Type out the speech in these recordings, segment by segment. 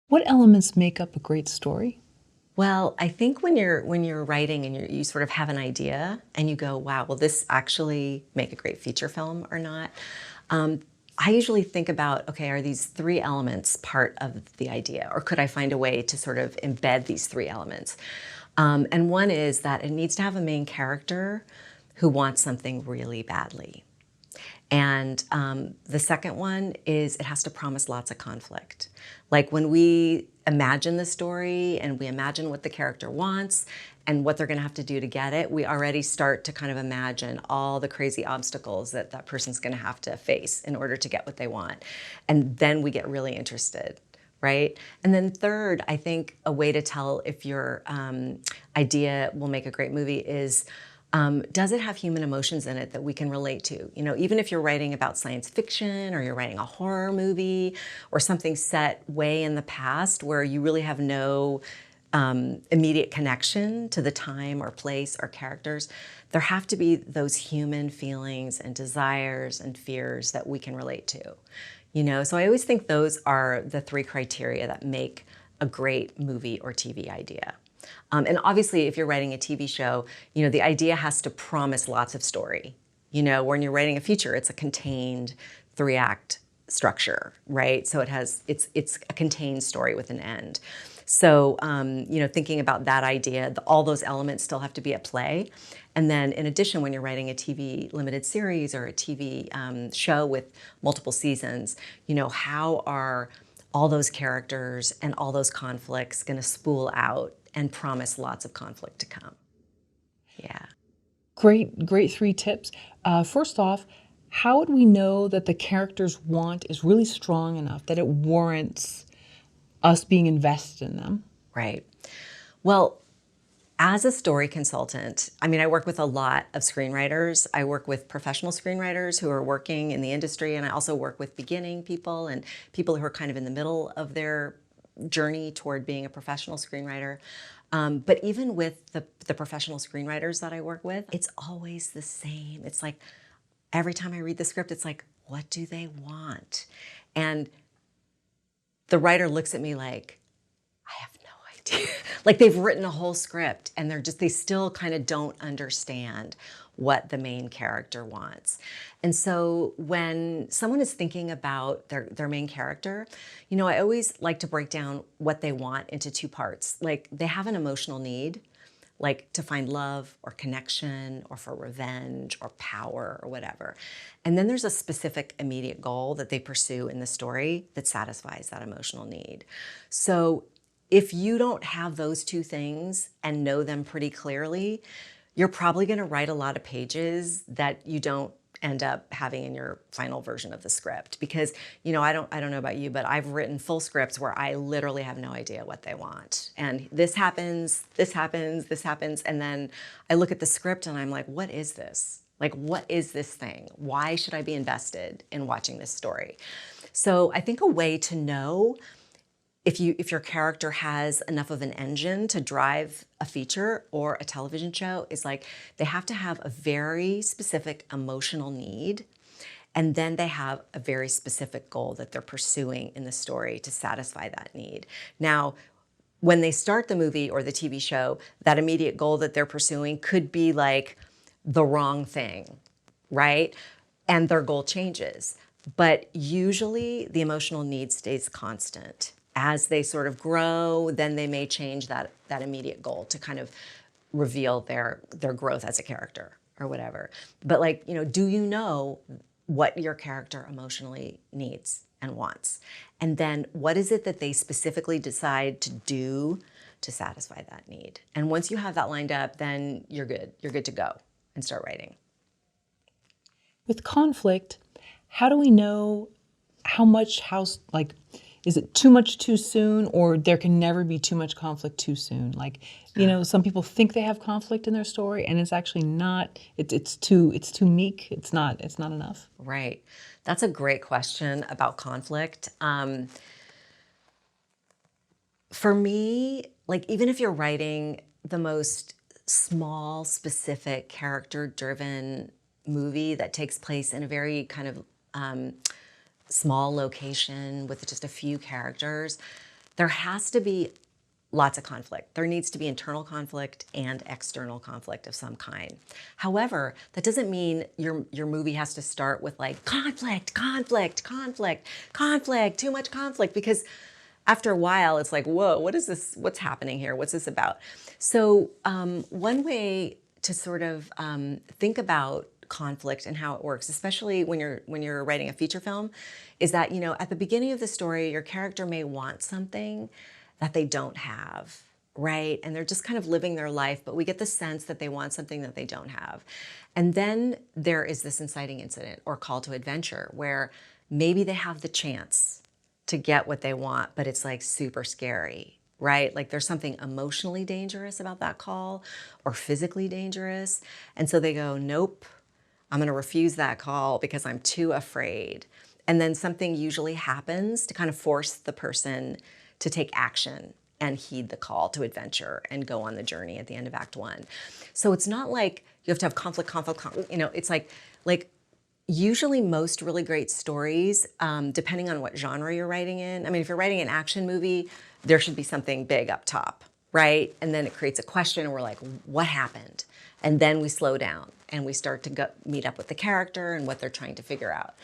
What elements make up a great story? Well, I think when you're writing and you sort of have an idea and you go, wow, will this actually make a great feature film or not? Um, I usually think about, okay, are these three elements part of the idea, or could I find a way to sort of embed these three elements? And one is that it needs to have a main character who wants something really badly. And the second one is it has to promise lots of conflict. Like when we imagine the story and we imagine what the character wants and what they're going to have to do to get it, we already start to kind of imagine all the crazy obstacles that that person's going to have to face in order to get what they want. And then we get really interested. Right? And then third, I think a way to tell if your idea will make a great movie is does it have human emotions in it that we can relate to? You know, even if you're writing about science fiction or you're writing a horror movie or something set way in the past where you really have no immediate connection to the time or place or characters, there have to be those human feelings and desires and fears that we can relate to. You know, so I always think those are the three criteria that make a great movie or TV idea. And obviously, if you're writing a TV show, you know, the idea has to promise lots of story. You know, when you're writing a feature, it's a contained three-act structure, right? So it's a contained story with an end. So, you know, thinking about that idea, all those elements still have to be at play. And then in addition, when you're writing a TV limited series or a TV show with multiple seasons, you know, how are all those characters and all those conflicts going to spool out and promise lots of conflict to come? Yeah. Great three tips. First off, how would we know that the character's want is really strong enough that it warrants us being invested in them? Right. Well, as a story consultant, I mean, I work with a lot of screenwriters. I work with professional screenwriters who are working in the industry, and I also work with beginning people and people who are kind of in the middle of their journey toward being a professional screenwriter. But even with the professional screenwriters that I work with, it's always the same. It's like every time I read the script, it's like, what do they want? And the writer looks at me like, I have no idea. Like they've written a whole script and they still kind of don't understand what the main character wants. And so when someone is thinking about their main character, you know, I always like to break down what they want into two parts. Like they have an emotional need, like to find love or connection or for revenge or power or whatever. And then there's a specific immediate goal that they pursue in the story that satisfies that emotional need. So if you don't have those two things and know them pretty clearly, you're probably going to write a lot of pages that you don't end up having in your final version of the script. Because, you know, I don't know about you, but I've written full scripts where I literally have no idea what they want. And this happens, this happens, this happens. And then I look at the script and I'm like, what is this? Like, what is this thing? Why should I be invested in watching this story? So I think a way to know if your character has enough of an engine to drive a feature or a television show is like they have to have a very specific emotional need, and then they have a very specific goal that they're pursuing in the story to satisfy that need. Now, when they start the movie or the TV show, that immediate goal that they're pursuing could be like the wrong thing, right? And their goal changes. But usually the emotional need stays constant. As they sort of grow, then they may change that immediate goal to kind of reveal their growth as a character or whatever. But like, you know, do you know what your character emotionally needs and wants? And then what is it that they specifically decide to do to satisfy that need? And once you have that lined up, then you're good. You're good to go and start writing. With conflict, how do we know like, is it too much too soon, or there can never be too much conflict too soon? Like, you know, some people think they have conflict in their story, and it's actually not. It's too meek. It's not enough. Right. That's a great question about conflict. For me, like even if you're writing the most small, specific, character-driven movie that takes place in a very kind of small location with just a few characters, there has to be lots of conflict. There needs to be internal conflict and external conflict of some kind. However, that doesn't mean your movie has to start with like conflict, conflict, conflict, conflict, too much conflict, because after a while it's like, whoa, what is this? What's happening here? What's this about? So one way to sort of think about conflict and how it works, especially when you're writing a feature film, is that, you know, at the beginning of the story, your character may want something that they don't have, right? And they're just kind of living their life, but we get the sense that they want something that they don't have. And then there is this inciting incident or call to adventure where maybe they have the chance to get what they want, but it's like super scary, right? Like there's something emotionally dangerous about that call or physically dangerous. And so they go, nope, I'm gonna refuse that call because I'm too afraid. And then something usually happens to kind of force the person to take action and heed the call to adventure and go on the journey at the end of Act One. So it's not like you have to have conflict, you know, it's like usually most really great stories, depending on what genre you're writing in. I mean, if you're writing an action movie, there should be something big up top, right? And then it creates a question and we're like, what happened? And then we slow down and we start to meet up with the character and what they're trying to figure out.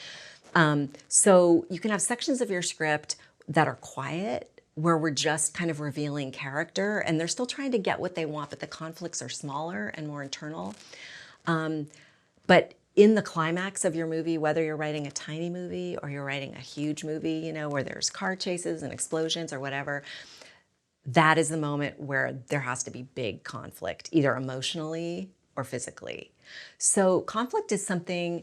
So you can have sections of your script that are quiet, where we're just kind of revealing character and they're still trying to get what they want, but the conflicts are smaller and more internal. But in the climax of your movie, whether you're writing a tiny movie or you're writing a huge movie, you know, where there's car chases and explosions or whatever, that is the moment where there has to be big conflict, either emotionally or physically. So conflict is something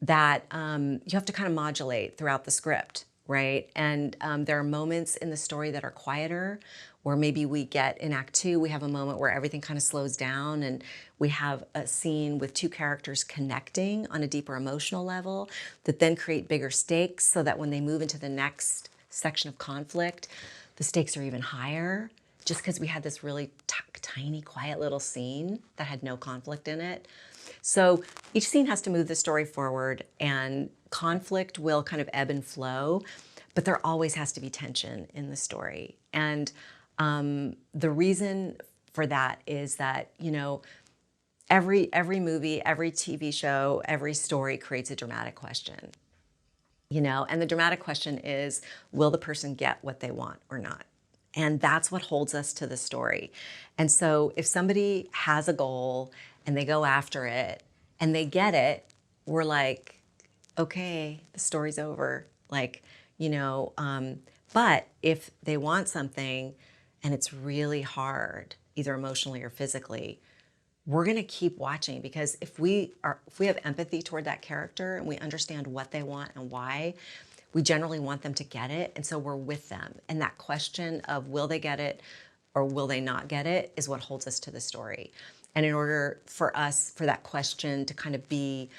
that you have to kind of modulate throughout the script, right? And there are moments in the story that are quieter, where maybe we get in Act Two, we have a moment where everything kind of slows down and we have a scene with two characters connecting on a deeper emotional level that then create bigger stakes so that when they move into the next section of conflict, the stakes are even higher, just because we had this really tiny, quiet little scene that had no conflict in it. So each scene has to move the story forward, and conflict will kind of ebb and flow, but there always has to be tension in the story. And the reason for that is that, you know, every movie, every TV show, every story creates a dramatic question, you know, and the dramatic question is, will the person get what they want or not? And that's what holds us to the story. And so if somebody has a goal and they go after it and they get it, we're like, okay, the story's over. Like, you know, but if they want something and it's really hard, either emotionally or physically, we're gonna keep watching, because if we have empathy toward that character and we understand what they want and why, we generally want them to get it, and so we're with them. And that question of will they get it or will they not get it is what holds us to the story. And in order for that question to kind of be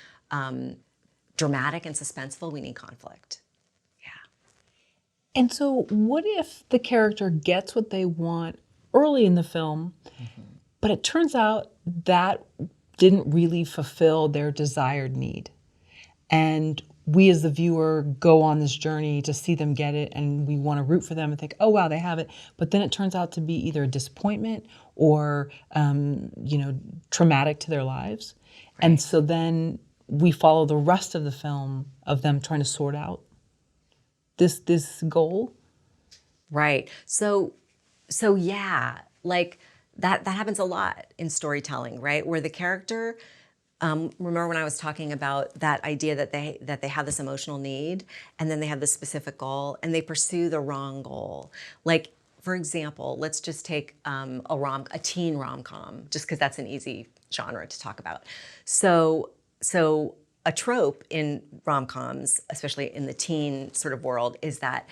dramatic and suspenseful, we need conflict. Yeah. And so what if the character gets what they want early in the film, but it turns out that didn't really fulfill their desired need? And we as the viewer go on this journey to see them get it, and we want to root for them and think, oh, wow, they have it. But then it turns out to be either a disappointment or, you know, traumatic to their lives. Right. And so then we follow the rest of the film of them trying to sort out this goal. Right. So yeah, like that happens a lot in storytelling, right? Where the character, remember when I was talking about that idea that they have this emotional need and then they have this specific goal and they pursue the wrong goal. Like, for example, let's just take a teen rom-com, just because that's an easy genre to talk about. So a trope in rom-coms, especially in the teen sort of world, is that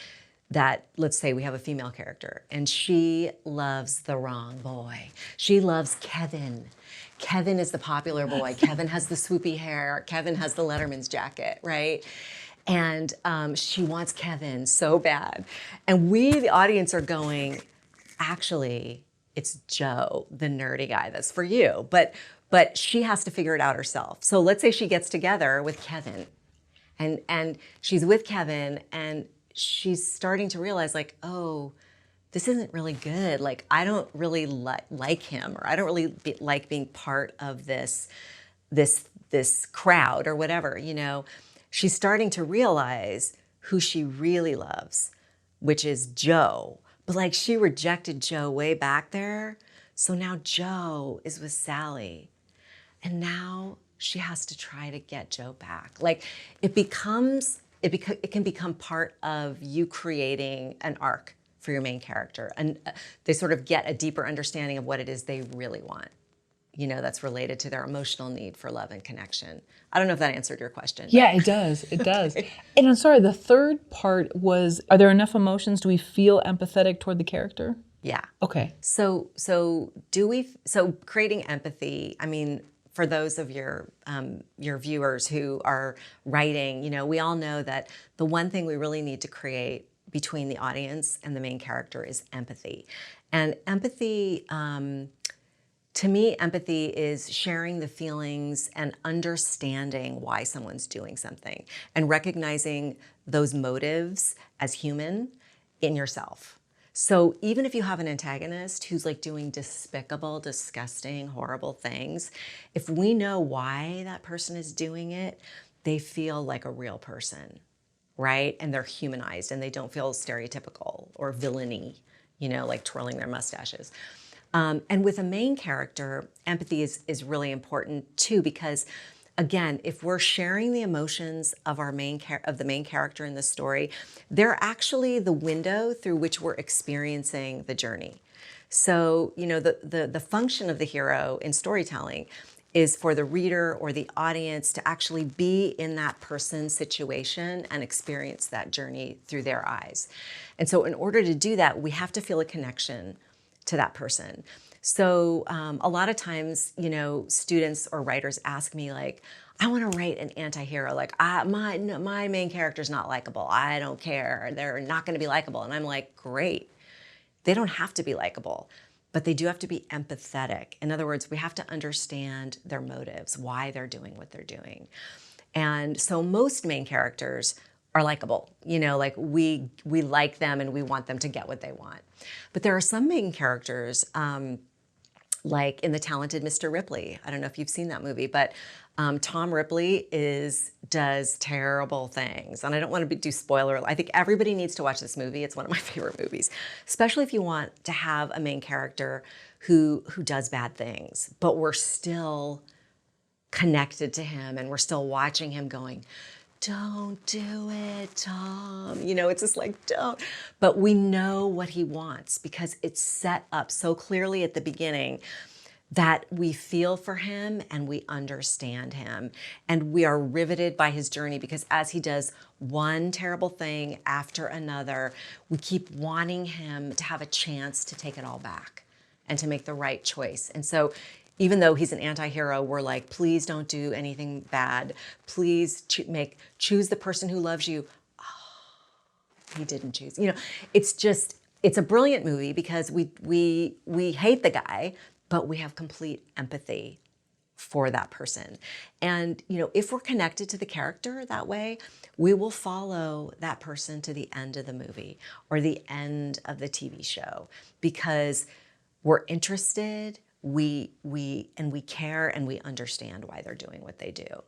let's say we have a female character and she loves the wrong boy. She loves Kevin. Kevin is the popular boy. Kevin has the swoopy hair. Kevin has the Letterman's jacket, right? And she wants Kevin so bad. And we, the audience, are going, actually, it's Joe, the nerdy guy, that's for you. But she has to figure it out herself. So let's say she gets together with Kevin and she's with Kevin and she's starting to realize, like, oh, this isn't really good. Like, I don't really like him, or I don't really like being part of this crowd or whatever, you know. She's starting to realize who she really loves, which is Joe. But like, she rejected Joe way back there. So now Joe is with Sally. And now she has to try to get Joe back. Like, it can become part of you creating an arc for your main character. And they sort of get a deeper understanding of what it is they really want, you know, that's related to their emotional need for love and connection. I don't know if that answered your question. Yeah, it does. It does. And I'm sorry, the third part was, are there enough emotions? Do we feel empathetic toward the character? Yeah. Okay. So creating empathy, I mean, for those of your viewers who are writing, you know, we all know that the one thing we really need to create between the audience and the main character is empathy. And empathy, to me, empathy is sharing the feelings and understanding why someone's doing something and recognizing those motives as human in yourself. So even if you have an antagonist who's like doing despicable, disgusting, horrible things, if we know why that person is doing it, they feel like a real person, right? And they're humanized and they don't feel stereotypical or villainy, you know, like twirling their mustaches. And with a main character, empathy is really important too, because again, if we're sharing the emotions of the main character in the story, they're actually the window through which we're experiencing the journey. So, you know, the function of the hero in storytelling is for the reader or the audience to actually be in that person's situation and experience that journey through their eyes. And so in order to do that, we have to feel a connection to that person. So a lot of times, you know, students or writers ask me like, I want to write an anti-hero. Like, my main character's not likable. I don't care. They're not going to be likable. And I'm like, great. They don't have to be likable, but they do have to be empathetic. In other words, we have to understand their motives, why they're doing what they're doing. And so most main characters are likable, you know, like we like them and we want them to get what they want. But there are some main characters, like in The Talented Mr. Ripley. I don't know if you've seen that movie, but Tom Ripley does terrible things. And I don't want to do spoiler. I think everybody needs to watch this movie. It's one of my favorite movies, especially if you want to have a main character who does bad things, but we're still connected to him and we're still watching him going, don't do it, Tom. You know, it's just like, don't. But we know what he wants because it's set up so clearly at the beginning that we feel for him and we understand him. And we are riveted by his journey because as he does one terrible thing after another, we keep wanting him to have a chance to take it all back and to make the right choice. And so even though he's an anti-hero, we're like, please don't do anything bad. Please choose the person who loves you. Oh, he didn't choose. You know, it's a brilliant movie because we hate the guy, but we have complete empathy for that person. And, you know, if we're connected to the character that way, we will follow that person to the end of the movie or the end of the TV show because we're interested, we care, and we understand why they're doing what they do.